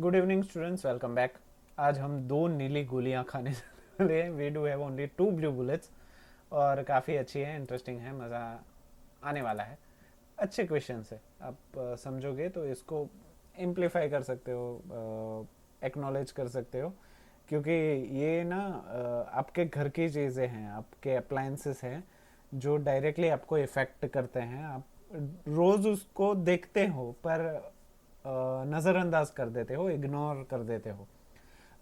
Good evening students, welcome back. आज हम दो नीली गोलियां खाने वाले हैं। We do have only two blue bullets और काफ़ी अच्छी है, इंटरेस्टिंग है, मज़ा आने वाला है। अच्छे क्वेश्चन है, आप समझोगे तो इसको इम्प्लीफाई कर सकते हो, एक्नॉलेज कर सकते हो, क्योंकि ये ना आपके घर की चीज़ें हैं, आपके अप्लायंसेस हैं जो डायरेक्टली आपको इफ़ेक्ट करते हैं। आप रोज़ उसको देखते हो पर नज़रअंदाज कर देते हो, इग्नोर कर देते हो।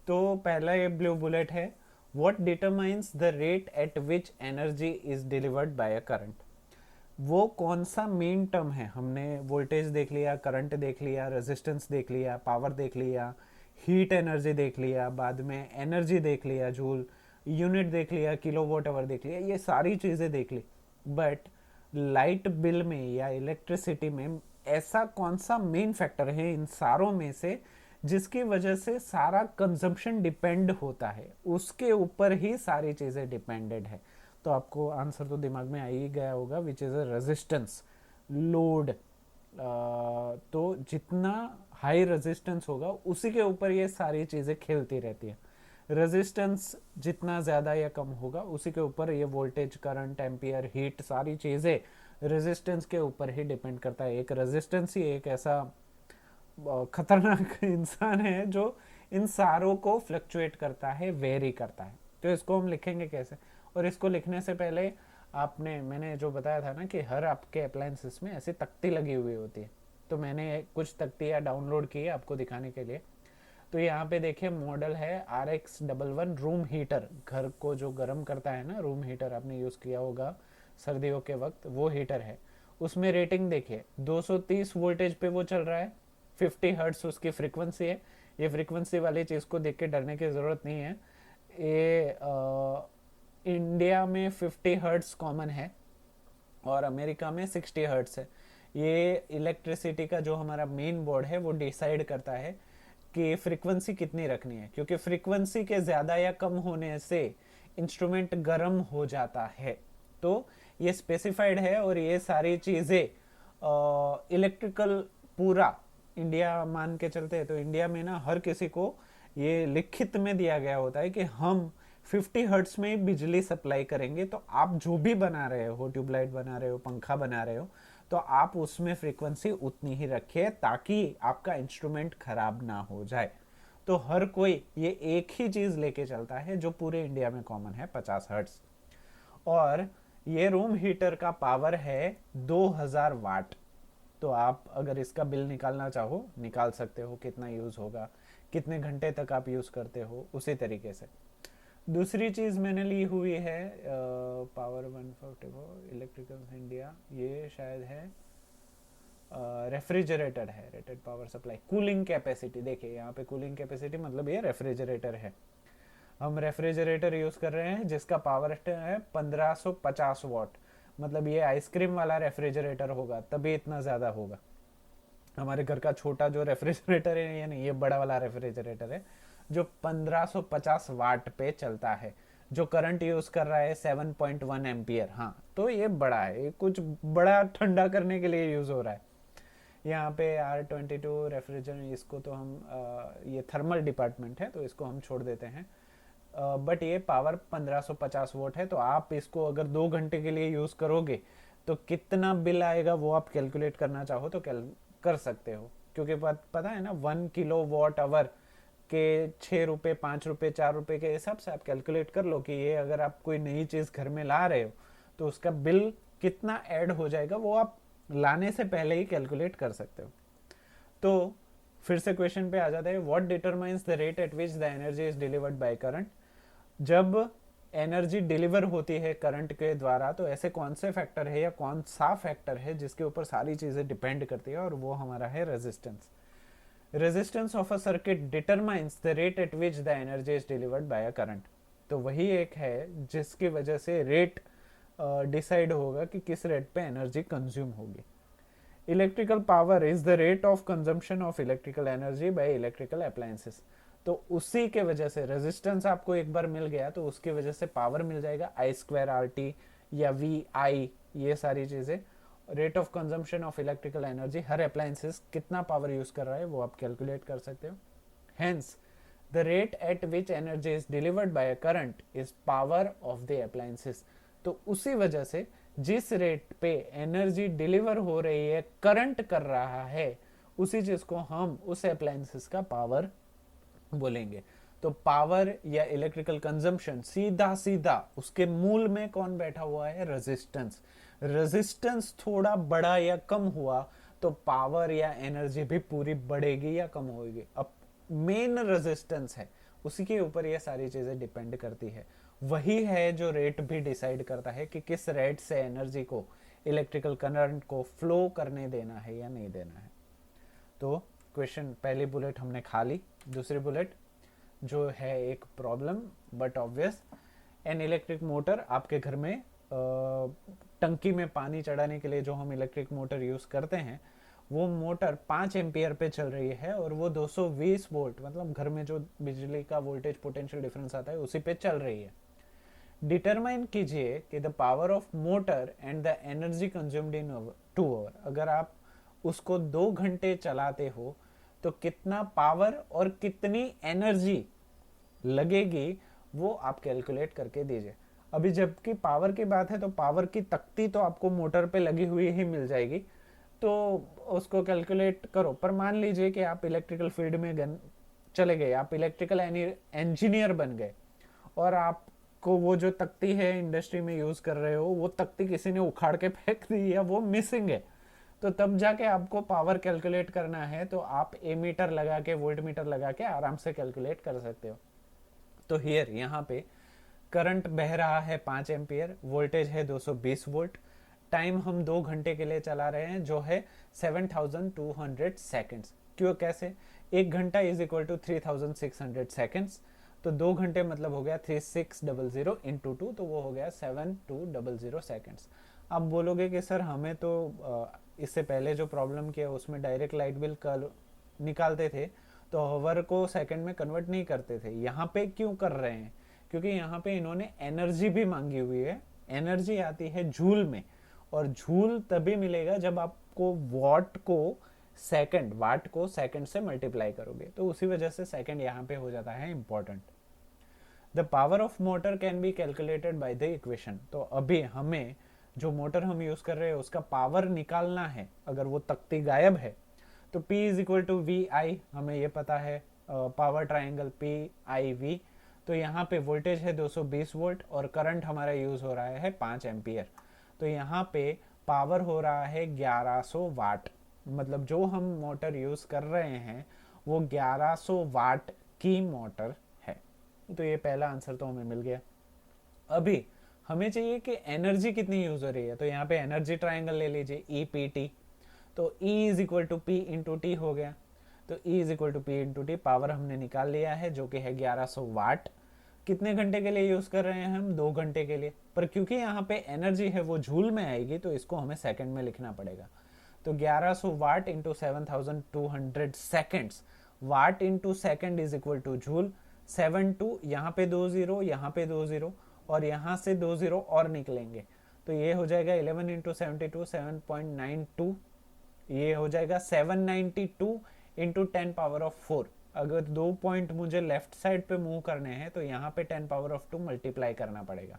तो पहला ये ब्लू बुलेट है, what determines the rate at which energy is delivered by a current. वो कौन सा मेन टर्म है? हमने वोल्टेज देख लिया, करंट देख लिया, रेजिस्टेंस देख लिया, पावर देख लिया, हीट एनर्जी देख लिया, बाद में एनर्जी देख लिया, जूल यूनिट देख लिया, किलोवाट आवर देख लिया, ये सारी चीज़ें देख ली। बट लाइट बिल में या इलेक्ट्रिसिटी में ऐसा कौन सा मेन फैक्टर है इन सारों में से जिसकी वजह से सारा कंजम्पशन डिपेंड होता है, उसके ऊपर ही सारी चीज़ें डिपेंडेड है। तो आपको आंसर तो दिमाग में आ ही गया होगा, which is a resistance load. तो जितना हाई रेजिस्टेंस होगा उसी के ऊपर ये सारी चीज़ें खेलती रहती है। रेजिस्टेंस जितना ज़्यादा या कम होगा उसी के ऊपर ये वोल्टेज, करंट, एम्पियर, हीट, सारी चीज़ें रेजिस्टेंस के ऊपर ही डिपेंड करता है। एक रेजिस्टेंस ही एक ऐसा खतरनाक इंसान है जो इन सारों को फ्लक्चुएट करता है, वेरी करता है। तो इसको हम लिखेंगे कैसे? और इसको लिखने से पहले मैंने जो बताया था ना कि हर आपके अप्लायंसेस में ऐसी तख्ती लगी हुई होती है, तो मैंने कुछ तख्तियाँ डाउनलोड की है आपको दिखाने के लिए। तो यहाँ पे देखिए, मॉडल है RX11 रूम हीटर। घर को जो गर्म करता है ना, रूम हीटर आपने यूज़ किया होगा सर्दियों के वक्त, वो हीटर है। उसमें रेटिंग देखिए, 230 वोल्टेज पे वो चल रहा है, 50 हर्ट्स उसकी फ्रीक्वेंसी है। ये फ्रीक्वेंसी वाली चीज़ को देख के डरने की ज़रूरत नहीं है। ये इंडिया में 50 हर्ट्स कॉमन है और अमेरिका में 60 हर्ट्स है। ये इलेक्ट्रिसिटी का जो हमारा मेन बोर्ड है वो डिसाइड करता है कि फ्रीक्वेंसी कितनी रखनी है, क्योंकि फ्रीक्वेंसी के ज़्यादा या कम होने से इंस्ट्रूमेंट गर्म हो जाता है। तो ये स्पेसिफाइड है और ये सारी चीज़ें इलेक्ट्रिकल पूरा इंडिया मान के चलते हैं। तो इंडिया में ना हर किसी को ये लिखित में दिया गया होता है कि हम 50 हर्ट्स में बिजली सप्लाई करेंगे। तो आप जो भी बना रहे हो, ट्यूबलाइट बना रहे हो, पंखा बना रहे हो, तो आप उसमें फ्रीक्वेंसी उतनी ही रखिए ताकि आपका इंस्ट्रूमेंट खराब ना हो जाए। तो हर कोई ये एक ही चीज़ लेके चलता है जो पूरे इंडिया में कॉमन है, 50 हर्ट्स। और ये रूम हीटर का पावर है 2000 वाट। तो आप अगर इसका बिल निकालना चाहो, निकाल सकते हो, कितना यूज़ होगा, कितने घंटे तक आप यूज़ करते हो, उसी तरीके से। दूसरी चीज़ मैंने ली हुई है पावर 144 इलेक्ट्रिकल इंडिया, ये शायद है रेफ्रिजरेटर है, rated power supply. Cooling capacity देखिए यहाँ पे, कूलिंग कैपेसिटी मतलब ये रेफ्रिजरेटर है। हम रेफ्रिजरेटर यूज़ कर रहे हैं जिसका पावर है 1550 वाट। मतलब ये आइसक्रीम वाला रेफ्रिजरेटर होगा तभी इतना ज़्यादा होगा। हमारे घर का छोटा जो रेफ्रिजरेटर है, ये नहीं, ये बड़ा वाला रेफ्रिजरेटर है जो 1550 वाट पे चलता है। जो करंट यूज़ कर रहा है 7.1 एम्पियर। हाँ, तो ये बड़ा है, ये कुछ बड़ा ठंडा करने के लिए यूज़ हो रहा है। यहाँ पे R22 रेफ्रिजरेटर, इसको तो हम ये थर्मल डिपार्टमेंट है तो इसको हम छोड़ देते हैं। बट ये पावर 1550 वोट है। तो आप इसको अगर 2 घंटे के लिए यूज़ करोगे तो कितना बिल आएगा वो आप कैलकुलेट करना चाहो तो कर सकते हो, क्योंकि पता है ना, 1 किलो वाट आवर के 6 रुपये, 5 रुपये, 4 रुपये के हिसाब से आप कैलकुलेट कर लो कि ये अगर आप कोई नई चीज़ घर में ला रहे हो तो उसका बिल कितना ऐड हो जाएगा, वो आप लाने से पहले ही कैलकुलेट कर सकते हो। तो फिर से क्वेश्चन पे आ जाते हैं, what determines the rate at which the energy is delivered by current. जब एनर्जी डिलीवर होती है करंट के द्वारा तो ऐसे कौन से फैक्टर है या कौन सा फैक्टर है जिसके ऊपर सारी चीज़ें डिपेंड करती है, और वो हमारा है resistance. Resistance of a circuit determines the rate at which the energy is delivered by a current. तो वही एक है जिसकी वजह से रेट डिसाइड होगा कि किस रेट पे एनर्जी कंज्यूम होगी। Electrical power is the rate of consumption of electrical energy by electrical appliances. तो उसी के वजह से रेजिस्टेंस आपको एक बार मिल गया तो उसकी वजह से पावर मिल जाएगा, I2RT या VI, ये सारी चीज़ें। Rate of consumption of electrical energy, her appliances कितना पावर यूज़ कर रहा है वो आप कैलकुलेट कर सकते हो। Hence, the rate at which energy is delivered by a current is power of the appliances. तो उसी वजह से जिस रेट पे एनर्जी डिलीवर हो रही है, करंट कर रहा है, उसी चीज को हम उस अप्लायंसेस का पावर बोलेंगे। तो पावर या इलेक्ट्रिकल कंजम्पशन सीधा सीधा उसके मूल में कौन बैठा हुआ है? रेजिस्टेंस। रेजिस्टेंस थोड़ा बड़ा या कम हुआ तो पावर या एनर्जी भी पूरी बढ़ेगी या कम होगी। अब मेन रेजिस्टेंस है, उसी के ऊपर ये सारी चीजें डिपेंड करती है। वही है जो रेट भी डिसाइड करता है कि किस रेट से एनर्जी को, इलेक्ट्रिकल करंट को फ्लो करने देना है या नहीं देना है। तो क्वेश्चन, पहली बुलेट हमने खा ली। दूसरी बुलेट जो है एक problem but obvious, an electric motor आपके घर में टंकी में पानी चढ़ाने के लिए जो हम इलेक्ट्रिक मोटर यूज करते हैं, वो मोटर 5 एम्पियर पे चल रही है और वो 220 वोल्ट, मतलब घर में जो बिजली का वोल्टेज पोटेंशियल डिफरेंस आता है उसी पे चल रही है। डिटरमाइन कीजिए कि the power of motor and the energy consumed in 2 hour. अगर आप उसको 2 घंटे चलाते हो तो कितना पावर और कितनी एनर्जी लगेगी वो आप कैलकुलेट करके दीजिए। अभी जबकि पावर की बात है तो पावर की तख्ती तो आपको मोटर पे लगी हुई ही मिल जाएगी, तो उसको कैलकुलेट करो। पर मान लीजिए कि आप इलेक्ट्रिकल फील्ड में चले गए, आप इलेक्ट्रिकल इंजीनियर बन गए और आपको वो जो तख्ती है इंडस्ट्री में यूज कर रहे हो, वो तख्ती किसी ने उखाड़ के फेंक दी या वो मिसिंग है, तो तब जाके आपको पावर कैलकुलेट करना है, तो आप एमीटर लगा के, वोल्ट मीटर लगा के आराम से कैलकुलेट कर सकते हो। तो हियर यहाँ पे करंट बह रहा है 5 एम्पियर, वोल्टेज है 220 वोल्ट, टाइम हम 2 घंटे के लिए चला रहे हैं जो है 7200 सेकेंड्स। क्यों, कैसे? 1 घंटा इज इक्वल टू 3600 सेकेंड्स, तो 2 घंटे मतलब हो गया 3600 इंटू 2, तो वो हो गया 7200 सेकेंड्स। आप बोलोगे कि सर हमें तो इससे पहले जो प्रॉब्लम किया उसमें डायरेक्ट लाइट बिल निकालते थे तो हवर को सेकंड में कन्वर्ट नहीं करते थे, यहाँ पे क्यों कर रहे हैं? क्योंकि यहाँ पे इन्होंने एनर्जी भी मांगी हुई है। एनर्जी आती है जूल में, और जूल तभी मिलेगा जब आपको वाट को सेकंड से मल्टीप्लाई करोगे, तो उसी वजह से सेकंड यहाँ पे हो जाता है important. The power of motor can be calculated by the equation. तो अभी हमें जो मोटर हम यूज कर रहे हैं उसका पावर निकालना है। अगर वो तख्ती गायब है तो P is equal to V I, हमें ये पता है, पावर ट्राइंगल PIV। तो यहाँ पे वोल्टेज है 220 वोल्ट और करंट हमारा यूज हो रहा है 5 एम्पियर, तो यहाँ पे पावर हो रहा है 1100 वाट। मतलब जो हम मोटर यूज कर रहे हैं वो 1100 वाट की मोटर है। तो ये पहला आंसर तो हमें मिल गया। अभी हमें चाहिए कि एनर्जी कितनी यूज हो रही है, तो यहाँ पे एनर्जी ट्राइंगल ले लीजिए EPT। तो E is equal to P into T हो गया, तो E is equal to P into T, power हमने निकाल लिया है जो कि है 1100 वाट। कितने घंटे के लिए यूज कर रहे हैं हम? 2 घंटे के लिए। पर क्योंकि यहाँ पे एनर्जी है वो जूल में आएगी तो इसको हमें सेकंड में लिखना पड़ेगा। तो 1100 watt into 7200 seconds, watt into second is equal to joule. 72, यहाँ पे 2 जीरो, यहाँ पे 2 जीरो और यहाँ से 2 जीरो और निकलेंगे, तो ये हो जाएगा 11 इंटू 72 7.92, ये हो जाएगा 792 इंटू 10 पावर ऑफ 4। अगर 2 पॉइंट मुझे लेफ्ट साइड पे मूव करने हैं तो यहाँ पे 10 पावर ऑफ 2 मल्टीप्लाई करना पड़ेगा।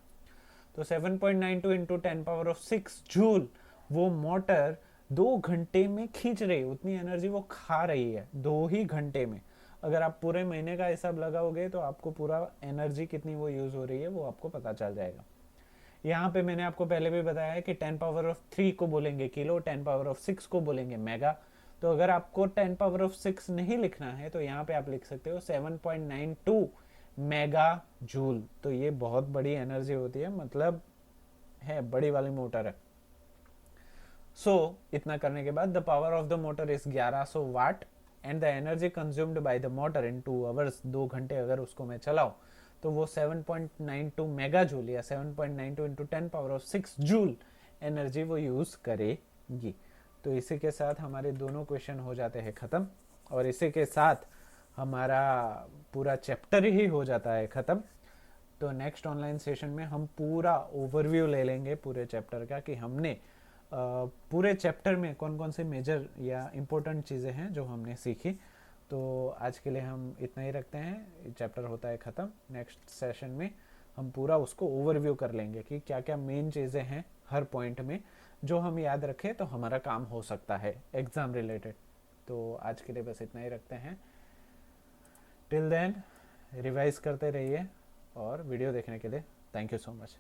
तो 7.92 इंटू 10 पावर ऑफ 6 जूल वो मोटर 2 घंटे में खींच रही है, उतनी एनर्जी वो खा रही है 2 ही घंटे में। अगर आप पूरे महीने का हिसाब लगाओगे तो आपको पूरा एनर्जी कितनी वो यूज हो रही है वो आपको पता चल जाएगा। यहाँ पे मैंने आपको पहले भी बताया है कि 10 पावर ऑफ 3 को बोलेंगे किलो, 10 पावर ऑफ 6 को बोलेंगे मेगा। तो अगर आपको 10 पावर ऑफ 6 नहीं लिखना है तो यहाँ पे आप लिख सकते हो 7.92 मेगा जूल। तो ये बहुत बड़ी एनर्जी होती है, मतलब है बड़ी वाली मोटर है। सो इतना करने के बाद the power of the motor is 1100 watt and the energy consumed by the motor in 2 hours, 2 घंटे अगर उसको मैं चलाऊं तो वो 7.92 मेगा जूल या 7.92 into 10 power of 6 joule energy वो यूज करेगी। तो इसी के साथ हमारे दोनों क्वेश्चन हो जाते हैं खत्म, और इसी के साथ हमारा पूरा चैप्टर ही हो जाता है खत्म। तो नेक्स्ट ऑनलाइन सेशन में हम पूरा ओवरव्यू ले लेंगे पूरे चैप्टर का कि हमने पूरे चैप्टर में कौन कौन से मेजर या इम्पोर्टेंट चीज़ें हैं जो हमने सीखी, तो आज के लिए हम इतना ही रखते हैं, चैप्टर होता है ख़त्म। नेक्स्ट सेशन में हम पूरा उसको ओवरव्यू कर लेंगे कि क्या क्या मेन चीज़ें हैं हर पॉइंट में, जो हम याद रखें तो हमारा काम हो सकता है एग्ज़ाम रिलेटेड। तो आज के लिए बस इतना ही रखते हैं। टिल देन रिवाइज करते रहिए, और वीडियो देखने के लिए थैंक यू सो मच।